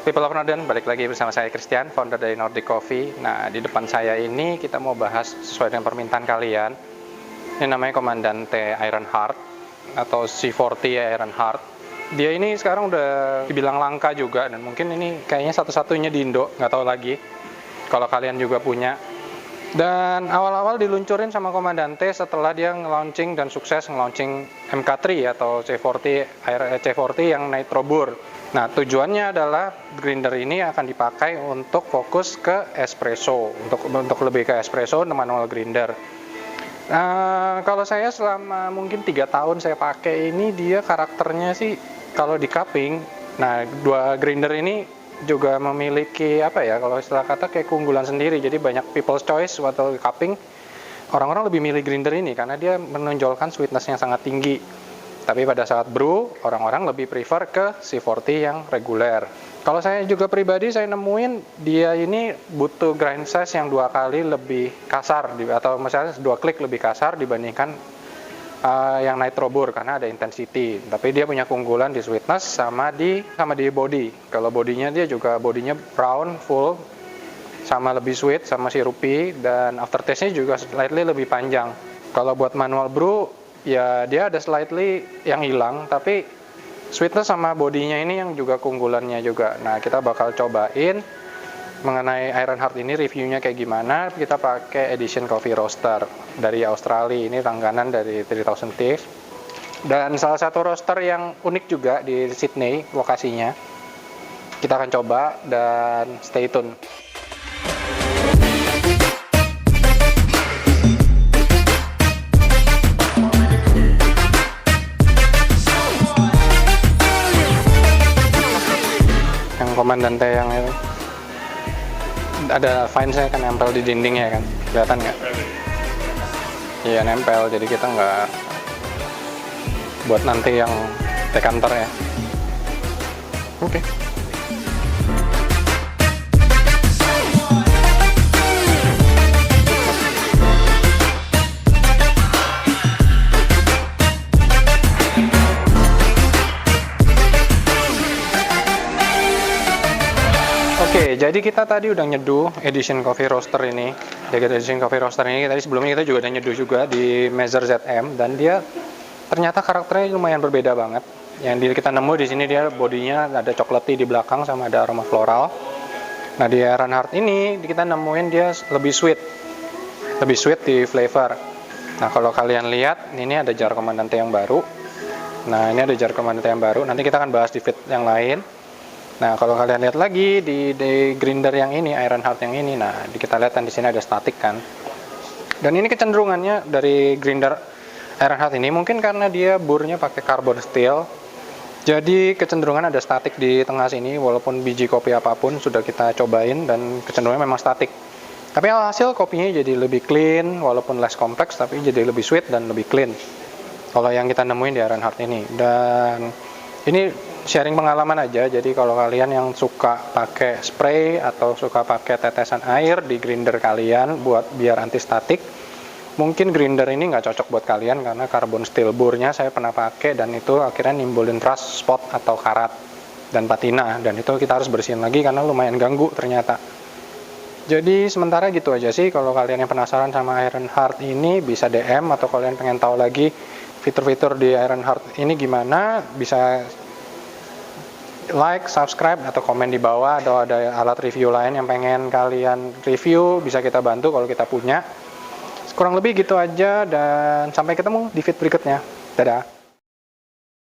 People of Norden, balik lagi bersama saya Christian, founder dari Nordic Coffee. Nah, di depan saya ini kita mau bahas sesuai dengan permintaan kalian. Ini namanya Comandante Ironheart atau C40 Ironheart. Dia ini sekarang udah dibilang langka juga, dan mungkin ini kayaknya satu-satunya di Indo, nggak tahu lagi. Kalau kalian juga punya. Dan awal-awal diluncurin sama Comandante setelah dia nge-launching dan sukses nge-launching MK3 atau C40 yang Nitro Burr. Nah, tujuannya adalah grinder ini akan dipakai untuk fokus ke espresso, untuk lebih ke espresso manual grinder. Kalau saya selama mungkin 3 tahun saya pakai ini, dia karakternya sih kalau di cupping, nah dua grinder ini juga memiliki apa ya, kalau istilah kata kayak keunggulan sendiri. Jadi banyak people's choice waktu cupping, orang-orang lebih milih grinder ini karena dia menonjolkan sweetness yang sangat tinggi. Tapi pada saat brew, orang-orang lebih prefer ke C40 yang reguler. Kalau saya juga pribadi, saya nemuin dia ini butuh grind size yang 2 kali lebih kasar, atau misalnya 2 klik lebih kasar dibandingkan yang Nitro Burr karena ada intensity. Tapi dia punya keunggulan di sweetness sama di body. Kalau bodinya dia juga bodinya brown, full, sama lebih sweet, sama sirupy, dan aftertaste-nya juga slightly lebih panjang. Kalau buat manual brew, ya dia ada slightly yang hilang, tapi sweetness sama bodinya ini yang juga keunggulannya juga. Nah, kita bakal cobain mengenai Ironheart ini, reviewnya kayak gimana. Kita pakai Edition Coffee Roaster dari Australia, ini langganan dari 3000 Thieves. Dan salah satu roaster yang unik juga di Sydney lokasinya. Kita akan coba dan stay tune. Comandante yang itu ada fines-nya kan nempel di dindingnya kan, kelihatan nggak? Iya, nempel, jadi kita nggak buat nanti yang dekanter ya. Oke. Oke, jadi kita tadi udah nyeduh Edition Coffee Roaster ini. Jadi Edition Coffee Roaster ini tadi sebelumnya kita juga udah nyeduh juga di Measure ZM, dan dia ternyata karakternya lumayan berbeda banget. Yang kita nemu di sini dia bodinya ada coklati di belakang sama ada aroma floral. Nah, di Ironheart ini kita nemuin dia lebih sweet di flavor. Nah, kalau kalian lihat ini ada jar Comandante yang baru. Nah, ini ada jar Comandante yang baru. Nanti kita akan bahas di feed yang lain. Nah, kalau kalian lihat lagi di grinder yang ini, Ironheart yang ini, nah kita lihat kan di sini ada statik kan. Dan ini kecenderungannya dari grinder Ironheart ini mungkin karena dia burnya pakai carbon steel. Jadi kecenderungan ada statik di tengah sini, walaupun biji kopi apapun sudah kita cobain dan kecenderungannya memang statik. Tapi alhasil kopinya jadi lebih clean, walaupun less kompleks tapi jadi lebih sweet dan lebih clean. Kalau yang kita nemuin di Ironheart ini. Dan ini sharing pengalaman aja, jadi kalau kalian yang suka pakai spray atau suka pakai tetesan air di grinder kalian buat biar anti statik, mungkin grinder ini nggak cocok buat kalian karena carbon steel burnya saya pernah pakai dan itu akhirnya nimbulin rust, spot atau karat dan patina, dan itu kita harus bersihin lagi karena lumayan ganggu ternyata. Jadi sementara gitu aja sih. Kalau kalian yang penasaran sama Ironheart ini bisa DM, atau kalian pengen tahu lagi fitur-fitur di Ironheart ini gimana, bisa like, subscribe, atau komen di bawah, atau ada alat review lain yang pengen kalian review, bisa kita bantu kalau kita punya. Kurang lebih gitu aja, dan sampai ketemu di feed berikutnya. Dadah.